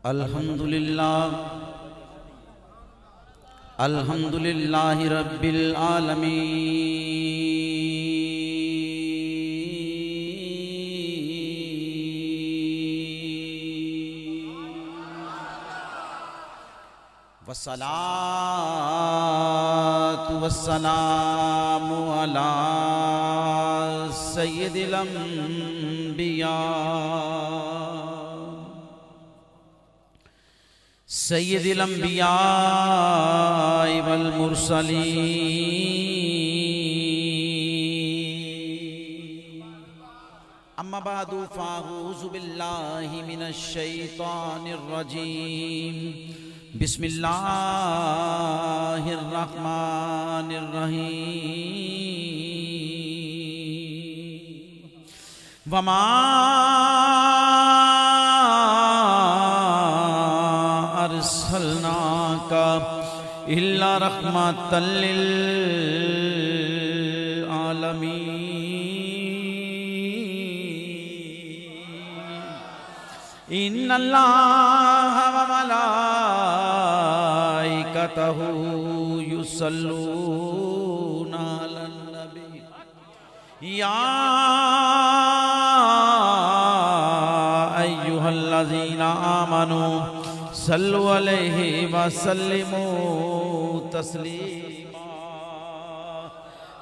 अल्हम्दुलिल्लाह अल्हम्दुलिल्लाहि रब्बिल आलमीन वस्सलातु वस्सलामु अला सय्यिदिल अंबिया सय्यिदिल अंबिया वल मुरसलीन अम्मा बादु फ़अऊज़ु बिल्लाहि मिनश शैतानिर रजीम बिस्मिल्लाहिर रहमानिर रहीम वमा अर्सलनाका इल्ला रहमतल लिल आलमीन इन्नल्लाह व मलाइकतहु युसल्लूना अलन नबी या अय्युहल्लज़ीना आमनू सल्लु अलैहि व सल्लिमू तस्लीमा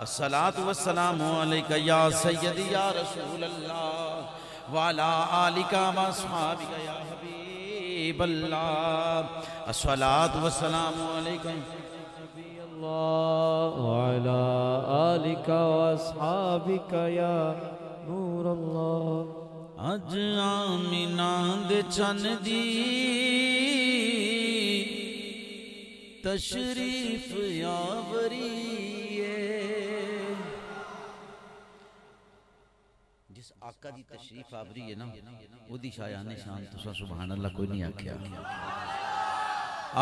अस्सलातु वस्सलामु अलैका या सय्यदी या रसूलल्लाह वाला आलिका व अस्हाबिका या हबीबल्लाह अस्सलातु वस्सलामु अलैका वाला आलिका व अस्हाबिका या नूरल्लाह अज आमिना दे चन दी तशरीफ यावरी जिस आका दी तशरीफ आवरी है ना ओदी शायाने शान तुसा सुभान अल्लाह कोई नहीं आख्या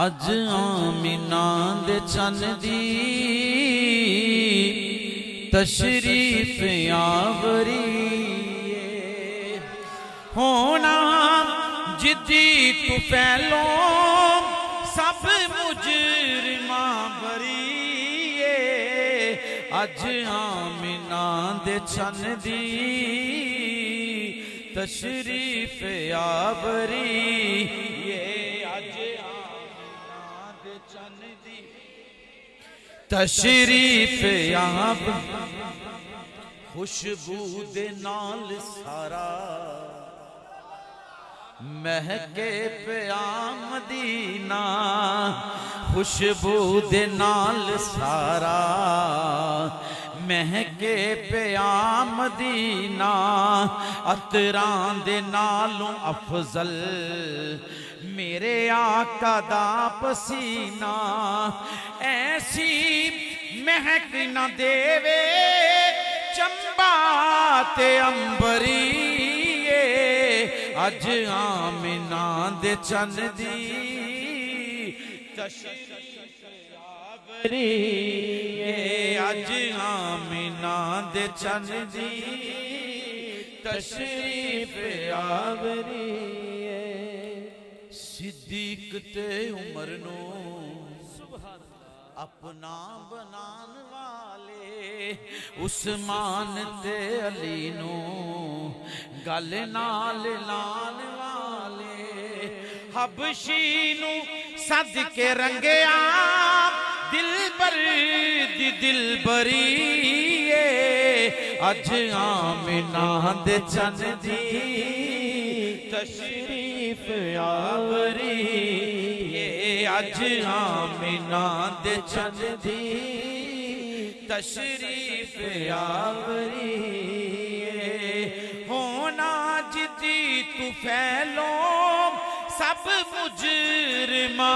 अज आमिना दे चन दी तशरीफ यावरी होना जिद्दी तू फैलो सब मुजरिमा बरीए अज आमिना दे चन दी तशरीफ आवरी ये अज आमिना दे चन दी तशरीफ आव खुशबू दे नाल सारा महके पिया मदीना खुशबू दे नाल सारा महके पिया मदीना अतरां दे नालों अफजल मेरे आका दा पसीना ऐसी महक न देवे चंबा ते अंबरी अज आमिना दे चन दी तशरीफ आवरी अज आमिना दे चन दी तशरीफ आवरी सिद्दीक ते उमर नो अपना बनान वाले उस्मान ते अली नो गल नाल लान वाले हबशी नू सद के रंगया दिल बर दी दिल बरी अज आमिना दे चन दी तशरीफ आवरी अज आमिना दे चन दी तशरीफ आवरी होना जिद्दी तू फैलो सब मुजरिमा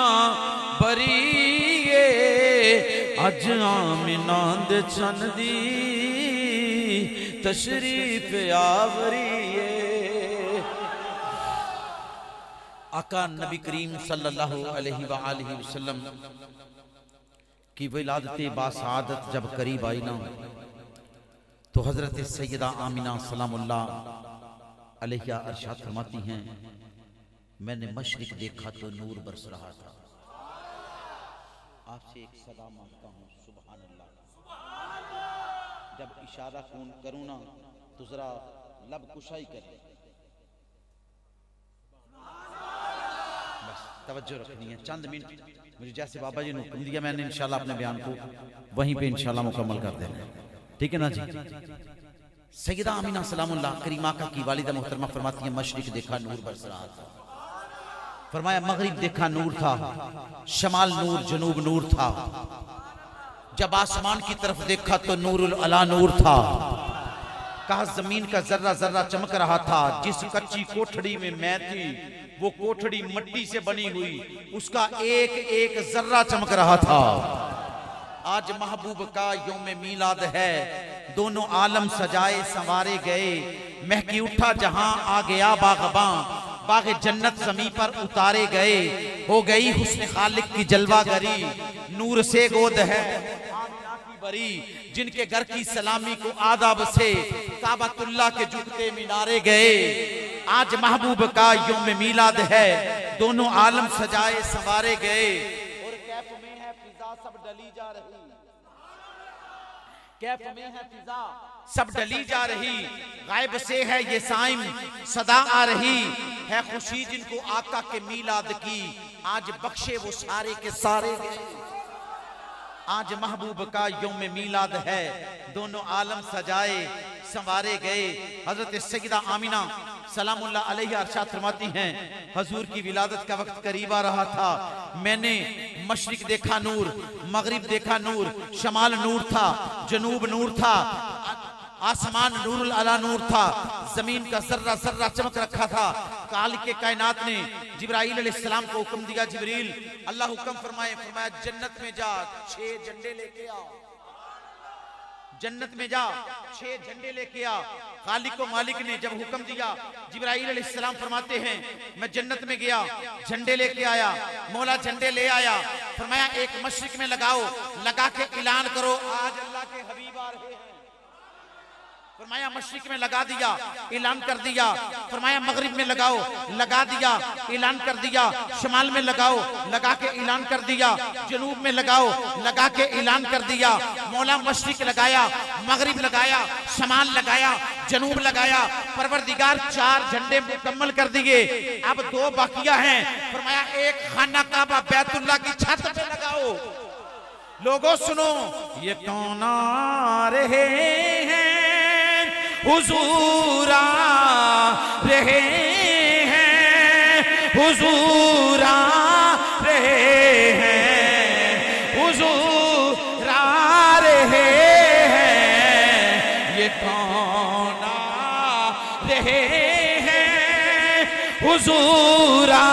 बरीए अज आमिना दे चन दी तशरीफ आवरी आका नबी करीम सल्लल्लाहु अलैहि वसल्लम की विलादत बासादत जब करीब आई ना तो हजरत सैयदा आमिना सलामुल्लाह अलैहा अरशाद फरमाती हैं मैंने मशरिक देखा तो नूर बरस रहा था। आपसे एक सदा मांगता हूँ, सुभान अल्लाह। जब इशारा करूँ ना तो जरा लब कुशाई कर ले, बस तवज्जो रखनी है। चंद मिनट मुझे जैसे बाबा जी ने हुक्म दिया, मैंने इंशाल्लाह अपने बयान को वहीं पे इंशाल्लाह मुकम्मल कर देना है, ठीक है ना जी। सैयदा आमीना सलामुल्लाह करीमा का की वालिदा मोहतरमा फरमाती है, मशरिक देखा नूर बरस रहा था। फरमाया मगरिब देखा नूर था, शमाल नूर, जनूब नूर था। जब आसमान की तरफ देखा तो नूरुल अला नूर था। कहा जमीन का जर्रा जर्रा चमक रहा था। जिस कच्ची कोठड़ी में मैं थी वो कोठड़ी मिट्टी से बनी हुई, उसका एक एक जर्रा चमक रहा था। आज महबूब का यौम मीलाद है, दोनों आलम सजाए संवारे गए। महकी उठा जहां आ गया बागबां, बाग जन्नत ज़मीं पर उतारे गए। हो गई हुस्न खालिक की जलवागरी, नूर से गोद है आमिना की बरी। जिनके घर की सलामी को आदाब से काबतुल्लाह के झुकते मीनारे गए। आज महबूब का यौम मीलाद है, दोनों आलम सजाए संवारे गए। और कैफ में है फिजा सब डली जा रही, कैफ में है फिजा सब डली जा रही। गायब से है ये साइम सदा आ रही है। खुशी जिनको आका के मीलाद की, आज बख्शे वो सारे के सारे गए। आज महबूब का यौम मीलाद है, दोनों आलम सजाए संवारे गए। हजरत सैयदा आमिना सलामुल्लाह अलैहा अरशाद फरमाती हैं, हजूर की विलादत का वक्त करीब आ रहा था। मैंने मशरिक देखा नूर, मगरिब देखा नूर, शमाल नूर था, जनूब नूर था, आसमान नूरुल अला नूर था, जमीन का जर्रा जर्रा चमक रखा था। काल के कायनात ने जिब्राइल अलैहिस्सलाम को हुक्म दिया, जिब्रील अल्लाह हुक्म फरमाए, फरमाया जन्नत में जा 6 झंडे लेके आओ। जन्नत में जा 6 झंडे लेके आ। खालिक को मालिक ने जब हुक्म दिया, जिब्राइल अलैहिस्सलाम फरमाते हैं मैं जन्नत में गया, झंडे लेके आया। मौला झंडे ले आया, फरमाया एक मशरिक में लगाओ, लगा के ऐलान करो आज अल्लाह के हबीब आ रहे हैं। फरमाया मशरिक में लगा दिया, ऐलान कर दिया। फरमाया मगरिब में लगाओ, लगा दिया, ऐलान कर दिया। शमाल में लगाओ, लगा के ऐलान कर दिया। जनूब में लगाओ, लगा के ऐलान कर दिया। मौला मशरिक लगाया, मगरिब लगाया, शमाल लगाया, जनूब लगाया। परवरदिगार 4 झंडे मुकम्मल कर दिए, अब 2 बाकिया हैं। फरमाया एक खाना काबा बैतुल्लाह की छत पे लगाओ। लोगों सुनो, ये कौन आ रहे हैं, हुजूर आ रहे हैं, हुजूर आ रहे हैं, हुजूर आ रहे हैं। ये कौन आ रहे हैं, हुजूर आ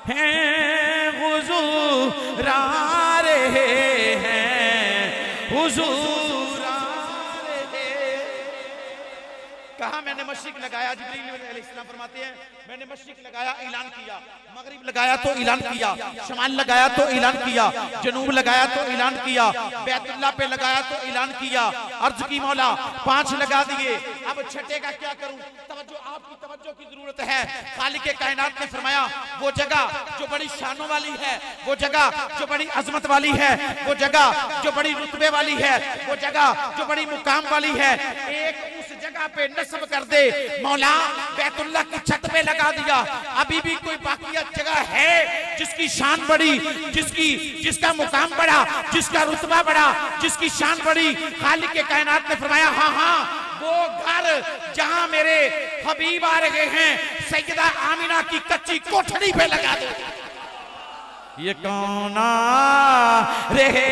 हैं, हुजूर आ रहे हैं, हुजूर। कहा मैंने मशरिक लगाया, जिब्रील अलैहिस्सलाम फरमाते हैं मैंने मशरिक लगाया, ऐलान किया। मगरिब लगाया तो ऐलान किया, शमाल लगाया तो ऐलान किया, जनूब लगाया तो ऐलान किया, बैतुल्लाह पे लगाया तो ऐलान किया। अर्ज की मौला 5 लगा दिए, अब छठे का क्या करूं? तवज्जो, आपकी तवज्जो की जरूरत है। खालिक कायनात ने फरमाया वो जगह जो बड़ी शानों वाली है, वो जगह जो बड़ी अजमत वाली है, वो जगह जो बड़ी रुतबे वाली है, वो जगह जो बड़ी मुकाम वाली है, एक उस जगह पे नस्ब कर दे। मौला बैतुल्लाह की छत पे लगा दिया। अभी भी कोई बाकी जगह है जिसकी शान बड़ी, जिसका मुकाम बड़ा, जिसका रुतबा बड़ा, जिसकी शान बड़ी? खालिक के कायनात ने फरमाया हाँ हाँ, वो घर जहां मेरे हबीब आ रहे हैं, सैयदा आमिना की कच्ची कोठड़ी पे लगा दो। ये कौन आ रहे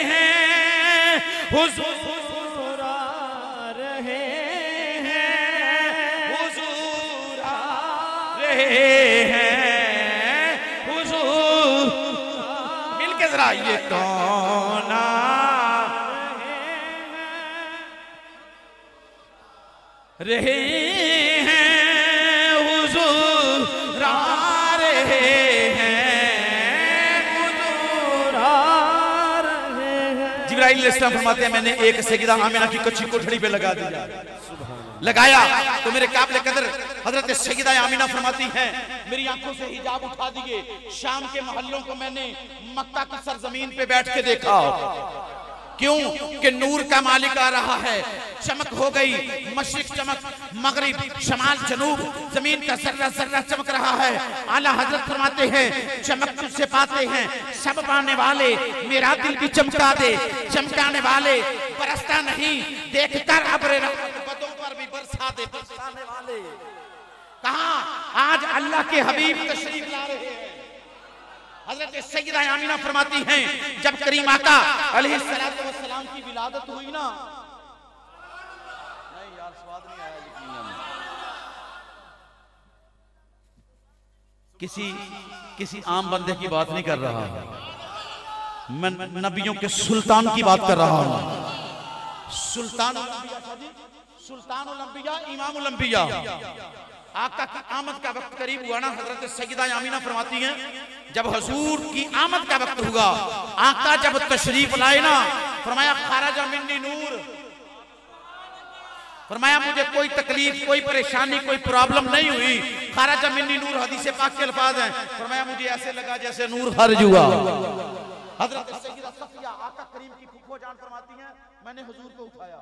हैं, हुजूर आ रहे हैं, हुजूर आ रहे हैं, हुजूर। मिलके जरा, ये कौन आ रहे हैं, हुजूर आ रहे हैं, हुजूर आ रहे हैं। जिब्राइल अलैहिस्सलाम फरमाते हैं मैंने एक सैयदा आमिना की कच्ची कोठड़ी पे लगा दिया। सुभान अल्लाह। लगाया तो मेरे काबिल कदर हजरत सैयदा आमिना फरमाती हैं, मेरी आंखों से हिजाब उठा दिए, शाम के मोहल्लों को मैंने मक्का की सरजमीन पे बैठ के देखा। क्यों कि नूर का मालिक आ रहा है। चमक हो गई, मशरिक चमक, मगरिब, शमाल, जनूब, जमीन का जर्रा जर्रा चमक रहा है। आला हजरत फरमाते हैं, चमक तुझसे पाते हैं सब पाने वाले, मेरा दिल भी चमका दे, चमकाने वाले बरसता नहीं, देखकर अब्रे बदों पर भी बरसा दे, बरसाने वाले। कहां आज अल्लाह के हबीब तशरीफ ला रहे हैं। हजरत सैयदा आमिना फरमाती हैं, जब करीम आका अलैहिस्सलातु वस्सलाम की विलादत हुई ना, नहीं यार स्वाद नहीं आया यकीनन, किसी आम बंदे की बात नहीं कर रहा, मैं नबियों के सुल्तान की बात कर रहा हूं। सुल्तान सुल्तानुल अंबिया, इमामुल अंबिया। आका की आमद का वक्त करीब हुआ ना, हजरत सैयदा आमिना फरमाती हैं, जब हुजूर की आमद का वक्त हुआ, आका जब तशरीफ लाए ना, फरमाया खारजा मिन्नी नूर, फरमाया मुझे कोई तकलीफ, कोई परेशानी, कोई प्रॉब्लम नहीं हुई। खारजा मिन्नी नूर हदीस पाक के अल्फाज हैं, फरमाया मुझे ऐसे लगा जैसे नूर खर्ज हुआ। हजरत सैयदा सफिया आका करीम की फूफो जान फरमाती हैं, मैंने हुजूर को उठाया,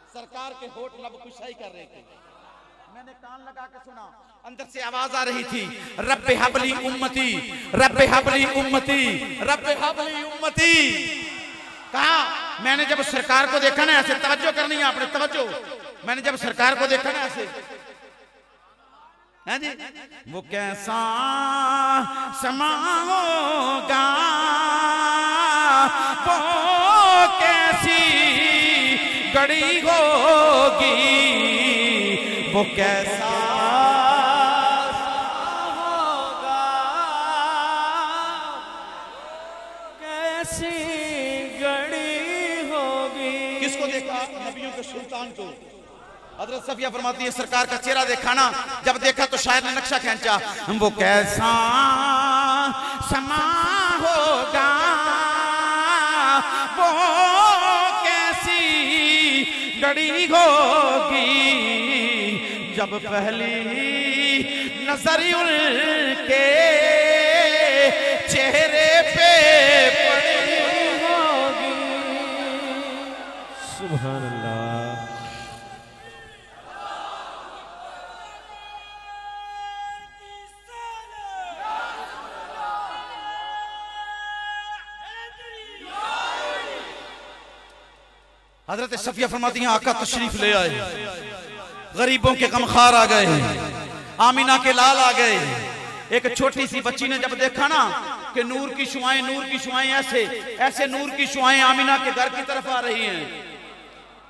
सरकार के होठ लब कुशाई कर रहे थे, मैंने कान लगा के सुना, अंदर से आवाज आ रही थी, रब्बे हबली उम्मती, रब्बे हबली उम्मती, रब्बे हबली उम्मती। कहा मैंने जब सरकार को देखा ना, ऐसे तवज्जो करनी है आपने, तवज्जो, मैंने जब सरकार को देखा ना ऐसे, है जी, वो कैसा समा होगा, वो कैसी घड़ी होगी, वो कैसा होगा, कैसी घड़ी होगी। किसको देखा? नबियों के सुल्तान को। हजरत सफिया फरमाती है, सरकार का चेहरा देखा ना, जब देखा तो शायर ने नक्शा खींचा, वो कैसा समा होगा, वो कैसी घड़ी होगी, जब पहली नजर उनके चेहरे पे पड़ी होगी। सुभान अल्लाह। हजरत सफिया फरमाती हैं, आका तशरीफ ले आए, गरीबों के गमखार आ गए, आमिना के लाल आ गए। एक छोटी सी बच्ची ने जब देखा ना कि नूर की शुआएं ऐसे ऐसे नूर की शुआएं आमिना के घर की तरफ आ रही हैं,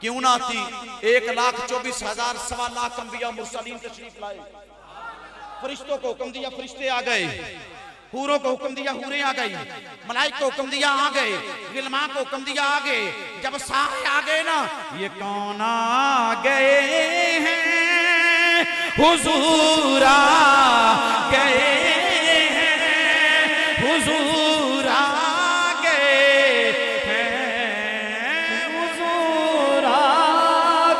क्यों ना आती। 1,24,000 सवा लाख अंबिया मुरसलीन तशरीफ लाए, फरिश्तों को हुक्म दिया, फरिश्ते आ गए, हूरों को हुक्म दिया, हूरें आ गई, मलाइक को हुक्म दिया, आ गए, गिलमा को हुक्म दिया, आ गए। जब सारे आ गए ना, ये कौन आ गए हैं, हुजूर आ गए हैं, हुजूर आ गए हैं, हुजूर आ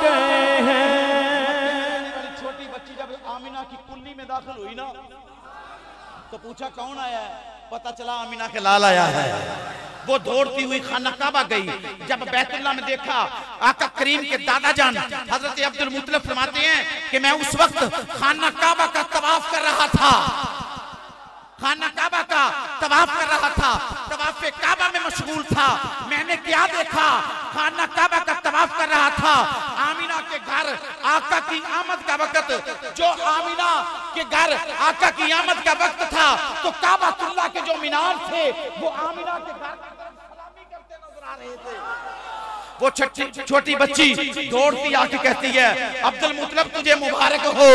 गए हैं। छोटी बच्ची जब आमिना की कुल्ली में दाखिल हुई ना, तो पूछा कौन आया है, पता चला आमिना के लाल आया है। वो दौड़ती हुई खाना काबा गई, जब बैतुल्लाह में देखा, आका करीम के दादा जान हजरत अब्दुल मुत्तलिब फरमाते हैं कि मैं उस वक्त खाना काबा का तवाफ कर रहा था, खाना काबा का तवाफ कर रहा था, तवाफ काबा में मशगूल था। मैंने क्या देखा, खाना काबा का तवाफ कर रहा था, आमिना के घर आका की आमद का वक्त, जो आमिना के घर आका की आमद का वक्त था, तो काबातुल्लाह के जो मीनार थे वो आमिना के घर की तरफ सलामी करते नजर आ रहे थे। वो छोटी बच्ची दौड़ती आके कहती है, अब्दुल मुत्तलिब तुझे मुबारक हो।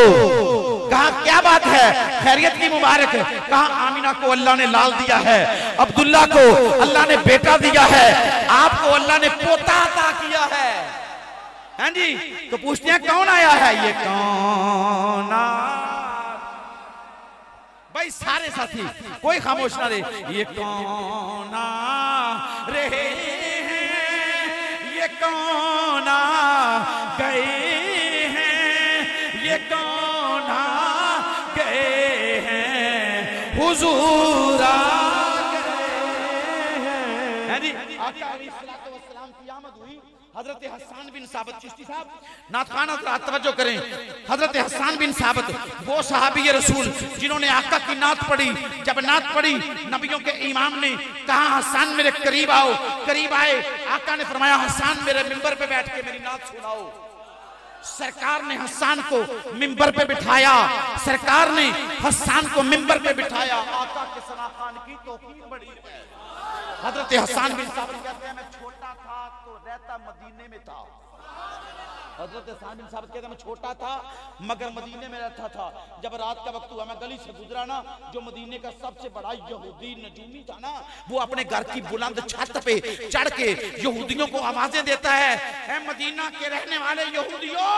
कहा क्या बात है, खैरियत की मुबारक। कहा आमिना को अल्लाह ने लाल दिया है, अब्दुल्ला को अल्लाह ने बेटा दिया है, आपको अल्लाह ने पोता अता किया है। हैं जी, तो पूछते हैं कौन आया है, ये कौन आ? भाई सारे साथी कोई खामोश ना रहे, ये कौन आ रहे हैं, ये कौन आ गए आ गए हैं, हुजूर आ गए हैं जी। आका अलैहिस्सलाम की आमद हुई। हजरत हसन बिन साबित चिश्ती साहब नात खाना तवज्जो करें। हजरत हसन बिन साबित वो सहाबी रसूल जिन्होंने आका की नात पढ़ी। जब नात पढ़ी नबियों के इमाम ने कहा हसन मेरे करीब आओ। करीब आए, आका ने फरमाया हसन मेरे मिंबर पे बैठ के मेरी नात सुनाओ। सरकार ने हसन को मिंबर पे बिठाया। सरकार ने हसन को मिंबर पे बिठाया। आका के सना खान की तौकीर बड़ी है। हजरत हसन बिन साबित कहते हैं मैं छोटा था तो रहता मदीने में था। हजरत हसन बिन साबित कहते हैं मैं छोटा था मगर मदीने में रहता था। जब रात का वक्त हुआ मैं गली से गुजरा ना, जो मदीने का सबसे बड़ा यहूदी नजूमी था ना, वो अपने घर की बुलंद छत पे चढ़ के यहूदियों को आवाजें देता है, ऐ मदीना के रहने वाले यहूदियों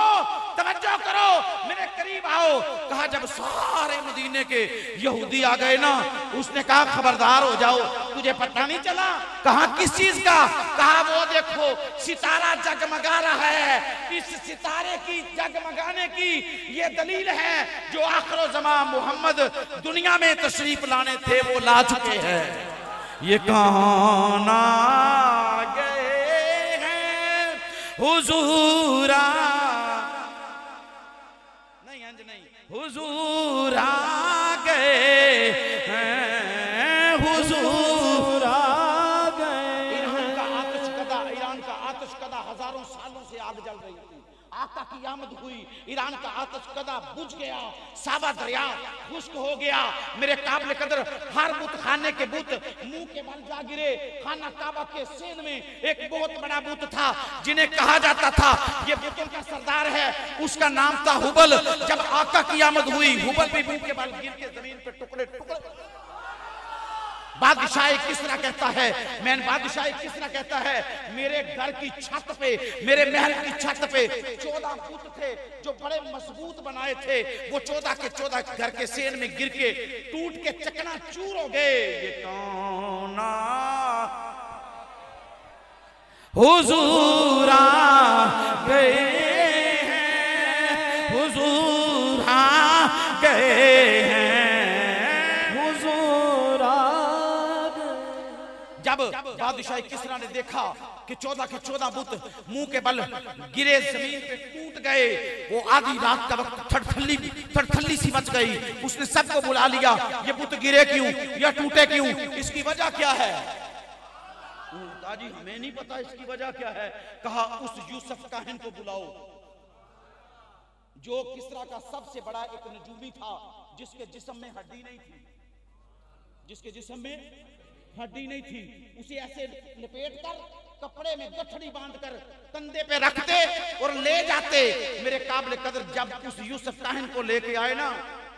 तवज्जो करो, मेरे करीब आओ। कहा जब सारे मदीने के यहूदी आ गए ना, उसने कहा खबरदार हो जाओ, तुझे पता नहीं चला? कहा किस चीज का? कहा वो देखो सितारा जगमगा रहा है। इस सितारे की जगमगाने की ये दलील है जो आखिर ज़मां मोहम्मद दुनिया में तशरीफ लाने थे वो ला चुके हैं। ये कौन आ गए हैं हुजूर नहीं अंज नहीं, हुजूर आ गए हैं, हुजूर आ गए। ईरान का आतिश कदा हजारों सालों से आग जल रही थी। आका की आमद हुई, ईरान का आतिश कदा बुझ गया। साबा दरिया खुश्क हो गया। मेरे काबिल कदर हर बुत खाने के बुत मुंह के बल जा गिरे। खाना काबा के सेन में एक बहुत बड़ा बुत था जिन्हें कहा जाता था ये बुतों का सरदार है, उसका नाम था हुबल। जब आका की आमद हुई हुबल भी मुंह के बल गिर के जमीन पे टुकड़े टुकड़े। बादशाह किसरा कहता है, मैं बादशाह किसरा कहता है मेरे घर की छत पे, मेरे महल की छत पे 14 बुत थे जो बड़े मजबूत बनाए थे। वो 14 के 14 घर के सेन में गिर के टूट के चकनाचूर हो गए। ये कौन हुजूर आ गए हैं, हुजूर आ गए हैं। जब बादशाह किसरा ने देखा कि 14 के 14 बुत मुंह के बल गिरे, जमीन पे टूट गए, वो आधी रात का वक्त थरथल्ली सी मच गई। उसने सबको बुला लिया, ये बुत गिरे क्यों, या टूटे क्यों, इसकी वजह क्या है? दादी हमें नहीं पता इसकी वजह क्या है। कहा उस यूसुफ काहिन को बुलाओ जो किसरा का सबसे बड़ा एक नजूमी था, जिसके जिस्म में हड्डी नहीं थी, जिसके जिस्म में हड्डी नहीं थी। उसे ऐसे लपेट कर कपड़े में गठड़ी बांधकर कंधे पे रखते और ले जाते। मेरे काबिल कदर जब उस यूसुफ काहिन को लेके आए ना,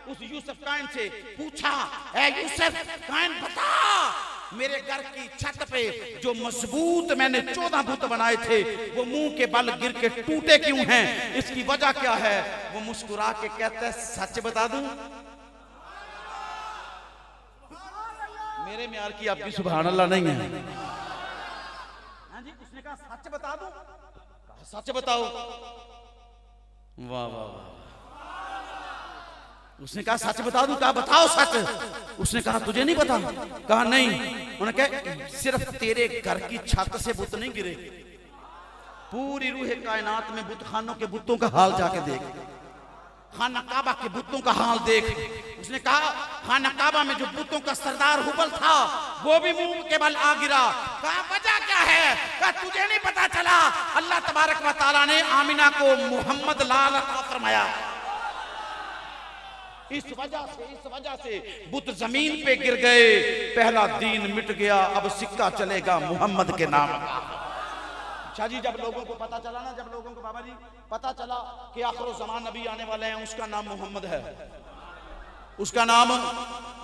उस यूसुफ काहिन से पूछा, ऐ यूसुफ काहिन बता मेरे घर की छत पे जो मजबूत मैंने 14 बुत बनाए थे वो मुंह के बल गिर के टूटे क्यों हैं, इसकी वजह क्या है? वो मुस्कुरा के कहता है सच बता दूं? मेरे म्यार की आपकी सुभान अल्लाह नहीं है। हाँ जी, उसने कहा सच बता दूं? सच बताओ। वाह वाह वाह। उसने कहा सच बता दूं? कहा बताओ सच। उसने कहा तुझे नहीं पता? कहा नहीं। उन्होंने कहा सिर्फ तेरे घर की छत से बुत नहीं गिरे, पूरी रूह कायनात में बुत खानों के बुतों का हाल जाके देख, खाना काबा के बुतों का हाल देख। उसने कहा खाना काबा में जो बुतों का सरदार हुबल था वो भी मुंह के बल आ गिरा। कहा वजह क्या है? कहा तुझे नहीं पता चला? अल्लाह तबारक व तआला ने आमिना को मोहम्मद लाल अता फरमाया। इस वजह से बुत जमीन पे गिर गए। पहला दीन मिट गया, अब सिक्का चलेगा मोहम्मद के नाम का। शाह जी जब लोगों को पता चला ना, जब लोगों को बाबा जी पता चला कि आखिर ज़मान नबी आने वाले हैं, उसका नाम मोहम्मद है, उसका नाम,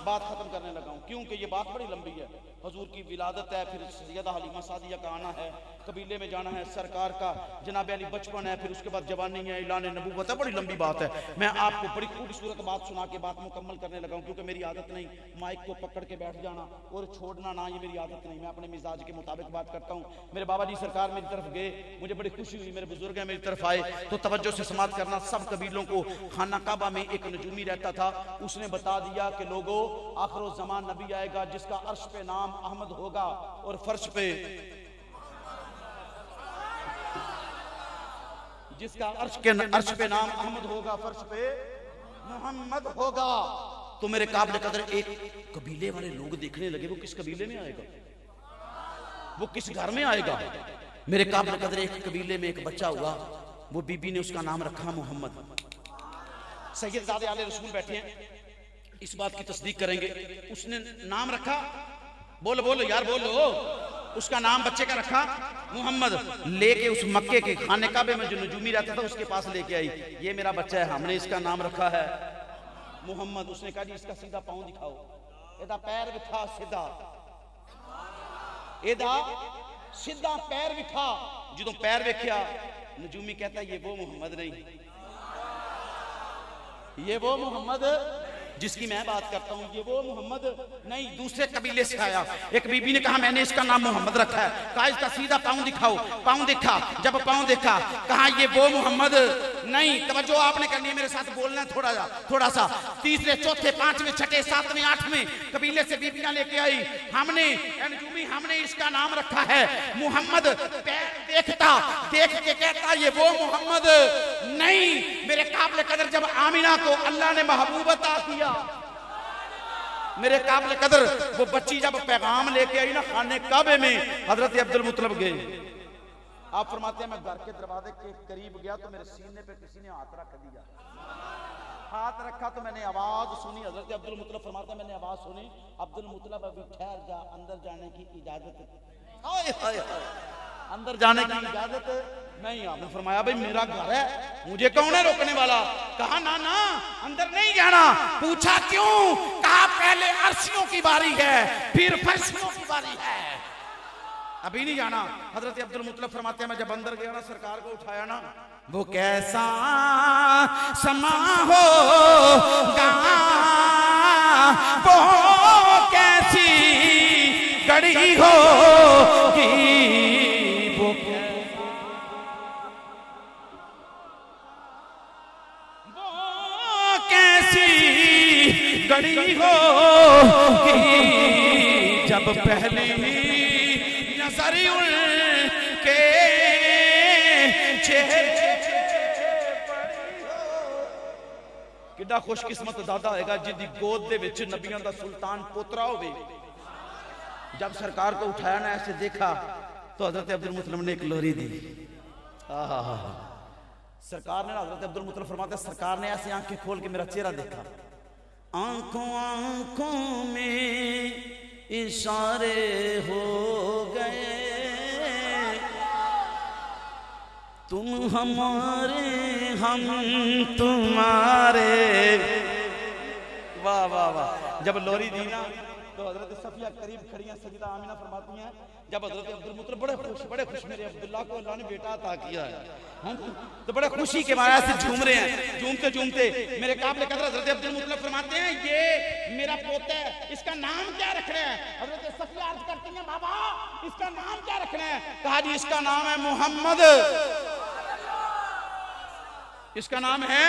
बात खत्म करने लगा हूं क्योंकि ये बात बड़ी लंबी है। हजूर की विलादत है, फिर सैयदा हलीमा सादिया का आना है, कबीले में जाना है, सरकार का जनाब अली बचपन है, फिर उसके बाद जवानी है, ऐलान नबूवत है, बड़ी लंबी बात है। मैं आपको बड़ी खूबसूरत बात सुना के बात मुकम्मल करने लगा हूँ, क्योंकि मेरी आदत नहीं माइक को पकड़ के बैठ जाना और छोड़ना ना, ये मेरी आदत नहीं। मैं अपने मिजाज के मुताबिक बात करता हूँ। मेरे बाबा जी सरकार मेरी तरफ गए, मुझे बड़ी खुशी हुई, मेरे बुजुर्ग हैं मेरी तरफ आए तो तवज्जो से समात करना। सब कबीलों को खाना काबा में एक नजूमी रहता था, उसने बता दिया कि लोगों आखिर ज़मान नबी आएगा जिसका अर्श पे नाम अहमद होगा और फर्श पे, जिसका अर्श पे नाम अहमद होगा, फर्श पे मोहम्मद होगा। तो मेरे काबिल कदर एक कबीले वाले लोग देखने लगे, वो किस कबीले में आएगा, वो किस घर में आएगा। मेरे काबिल कदर एक कबीले में एक बच्चा हुआ, वो बीबी ने उसका नाम रखा मोहम्मद। सैयदजादे आले रसूल बैठे हैं, इस बात की तस्दीक करेंगे। उसने नाम रखा, बोलो बोलो यार बोलो, उसका नाम बच्चे का रखा मोहम्मद। लेके उस मक्के के खाने काबे में जो नजूमी रहता था उसके पास लेके आई, ये मेरा बच्चा है, हमने इसका नाम रखा है मोहम्मद। उसने कहा जी इसका सीधा पांव दिखाओ, एदा पैर विखा सीधा, एदा सीधा पैर विखा। जो पैर वेख्या नजूमी कहता ये वो मोहम्मद नहीं, ये वो मोहम्मद जिसकी मैं बात करता हूं, ये वो मोहम्मद नहीं। दूसरे कबीले से आया, एक बीबी ने कहा मैंने इसका नाम मोहम्मद रखा है, कहा इसका सीधा पांव दिखाओ, पांव देखा, जब पांव देखा कहा ये वो मोहम्मद नहीं। तवज्जो आपने करनी है, मेरे साथ बोलना है थोड़ा सा। तीसरे चौथे पांचवें छठे सातवें आठवें कबीले से बीबियां लेके आई, हमने इसका नाम रखा है मोहम्मद। देखता देख के कहता ये वो मोहम्मद नहीं। मेरे काबिल कदर जब आमिना को अल्लाह ने महबूब अता किया, मेरे काबिल कदर वो बच्ची जब पैगाम लेके आई ना खाने काबे में, हजरत अब्दुल मुत्तलिब गए। आप फरमाते हैं मैं घर के दरवाजे के करीब गया तो मेरे सीने पे किसी ने हाथ रख दिया, हाथ रखा तो मैंने आवाज सुनी। हजरत अब्दुल मुत्तलिब फरमाते हैं मैंने आवाज सुनी, अब्दुल मुत्तलिब अभी ठहर जा, अंदर जाने की इजाजत, हाय हाय हाय, अंदर जाने की इजाजत नहीं। आपने फरमाया भाई मेरा घर है, मुझे कौन है रोकने वाला। कहा ना ना अंदर नहीं जाना। पूछा क्यों, कहा पहले अर्शियों की बारी है, फिर फर्शियों की बारी है, अभी नहीं जाना। हजरत अब्दुल मुत्तलिब फरमाते हैं मैं जब अंदर गया ना, सरकार को उठाया ना, वो कैसा समा होगा, वो कैसी घड़ी होगी, वो कैसी घड़ी होगी जब पहली नजर उनके चेहरे। कितना खुशकिस्मत दादा होगा जिंदी गोद दे विच नबियां दा सुल्तान पोतरा होवे। जब सरकार को उठाया ना ऐसे देखा तो हजरत अब्दुल मुत्तलिब ने एक लोरी दी। सरकार ने, हजरत अब्दुल मुत्तलिब फरमाते सरकार ने ऐसे आंखें खोल के मेरा चेहरा देखा, आंखों आंखों में इशारे हो गए, तुम हमारे हम तुम्हारे। वाह वाह वाह। जब लोरी दी ना तो हजरत सफिया करीब खड़ी हैं, सजीदा आमिना फरमाती हैं जब हजरत अब्दुल मुत्तलिब बड़े खुश मेरे अब्दुल्ला को अल्लाह ने बेटा अता किया है, तो बड़े खुशी के माया से झूम रहे हैं। झूमते झूमते मेरे काबिल कदर हजरत अब्दुल मुत्तलिब फरमाते हैं ये मेरा पोता है, इसका नाम क्या रखना है। हजरत सफिया अर्ज करती हैं बाबा इसका नाम क्या रखना है। कहा जी इसका नाम है मोहम्मद, इसका नाम है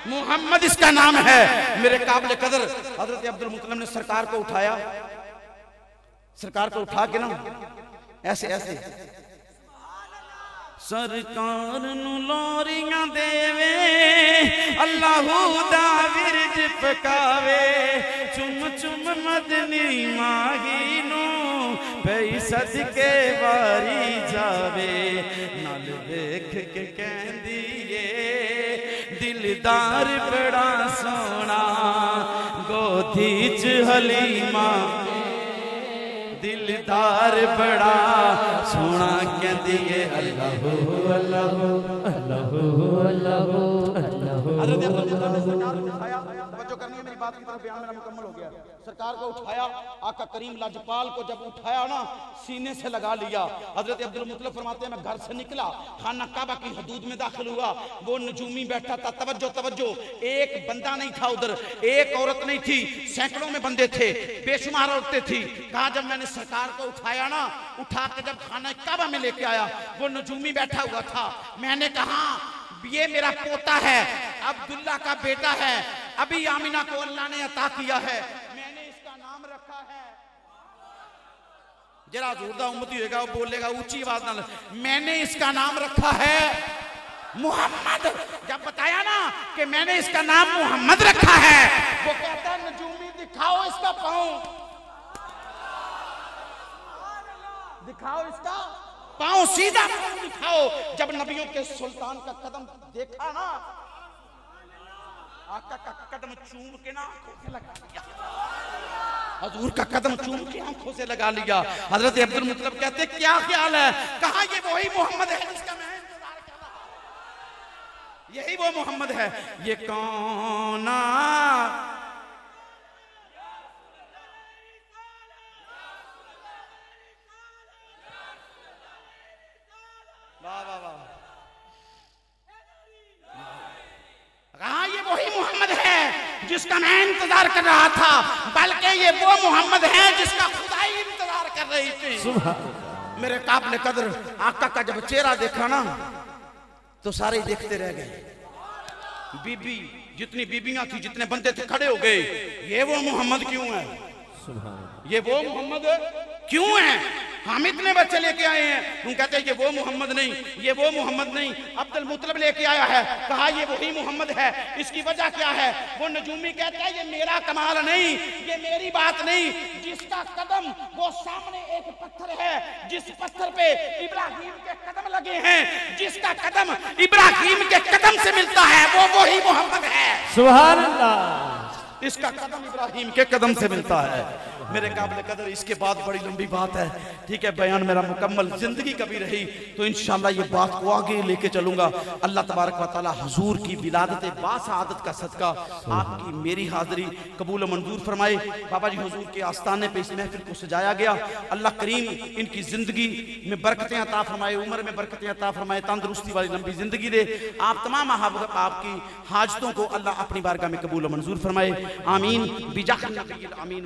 मोहम्मद, इसका नाम है। मेरे काबिल कदर हजरत अब्दुल मुत्तलिब ने सरकार को उठाया, सरकार को उठा के ना ऐसे ऐसे सरकार नु लोरियां देवे, अल्लाहू दा विरज पकावे, चुम चुम मदनी माही नू भई सदके वारी जावे, नल देख के कहंदी दिलदार बड़ा सोना, गोदी च हलीमा दिलदार बड़ा सोना कहती है। अल्लाह अल्लाह अल्लाह अल्लाह अल्लाह हज़रत अब्दुल मुत्तलिब ने सरकार को उठाया, तवज्जो करनी है मेरी बात की तरफ, बयान मेरा मुकम्मल हो गया। सरकार को उठाया, आका करीम लाजपाल को जब उठाया ना, सीने से लगा लिया। हज़रत अब्दुल मुत्तलिब फरमाते हैं मैं घर से निकला, खाना काबा की हदूद में दाखिल हुआ, वो नजूमी बैठा था। तवज्जो तवज्जो, एक बंदा नहीं था उधर, एक औरत नहीं थी, सैकड़ों में बंदे थे, बेशुमार औरतें थी। कहा जब मैंने सरकार को उठाया ना, उठा के जब खाना काबा में लेके आया, वो नजूमी बैठा हुआ था। मैंने कहा ये मेरा पोता है, अब्दुल्ला का बेटा है, अभी आमिना को अल्लाह ने अता किया है, मैंने इसका नाम रखा है। जरा जोरदार उम्मती होगा, वो बोलेगा ऊंची आवाज ना, मैंने इसका नाम रखा है मोहम्मद। जब बताया ना कि मैंने इसका नाम मोहम्मद रखा है, वो कहता है नजूमी दिखाओ इसका पाँव, दिखाओ इसका पाँव, सीधा पाँव दिखाओ। जब नबियों के सुल्तान का कदम देखा ना, आका का कदम चूम के ना आंखों से लगा लिया, हजूर का कदम चूम के आंखों से लगा लिया। हजरत अब्दुल मुत्तलिब कहते क्या ख्याल है? कहा ये वही मोहम्मद है जिसका मैं इंतजार कर रहा हूं, यही वो मोहम्मद है। ये कौन ये वही मोहम्मद है जिसका मैं इंतजार कर रहा था, बल्कि ये वो मोहम्मद है जिसका खुदा ही इंतजार कर रही थी। मेरे काबिल कदर आका का जब चेहरा देखा ना, तो सारे देखते रह गए। बीबी जितनी बीबियां थी, जितने बंदे थे, खड़े हो गए। ये वो मोहम्मद क्यों है? ये वो मोहम्मद क्यों है? हम इतने बच्चे लेके आए हैं, तुम कहते हैं ये वो मोहम्मद नहीं, ये वो मोहम्मद नहीं। अब्दुल मुत्तलिब लेके आया है, कहा ये वही मोहम्मद है। इसकी वजह क्या है? वो नजूमी कहता है ये मेरा कमाल नहीं, ये मेरी बात नहीं, जिसका कदम वो सामने एक पत्थर है, जिस पत्थर पे इब्राहिम के कदम लगे हैं, जिसका कदम इब्राहिम के कदम से मिलता है, वो वही मोहम्मद है। सुभान अल्लाह। इसका कदम इब्राहिम के कदम से मिलता है। मेरे काबिल कदर, इसके बाद बड़ी लंबी बात है, ठीक है, बयान मेरा मुकम्मल। जिंदगी कभी रही तो इंशाअल्लाह ये बात को आगे लेके चलूंगा। अल्लाह तबारक व तआला हुजूर की विलादत बासआदत का सदका आपकी मेरी हाजिरी कबूल मंजूर फरमाए। बाबा जी हुजूर के आस्थाने पे इस महफिल को सजाया गया। अल्लाह करीम इनकी जिंदगी में बरकतें अता फरमाए, उम्र में बरकतें अता फरमाए, तंदुरुस्ती वाली लंबी जिंदगी दे। आप तमाम आपकी हाजतों को अल्लाह अपनी बारगाह में कबूल मंजूर फरमाए। आमीन बिजाह नबील अमीन।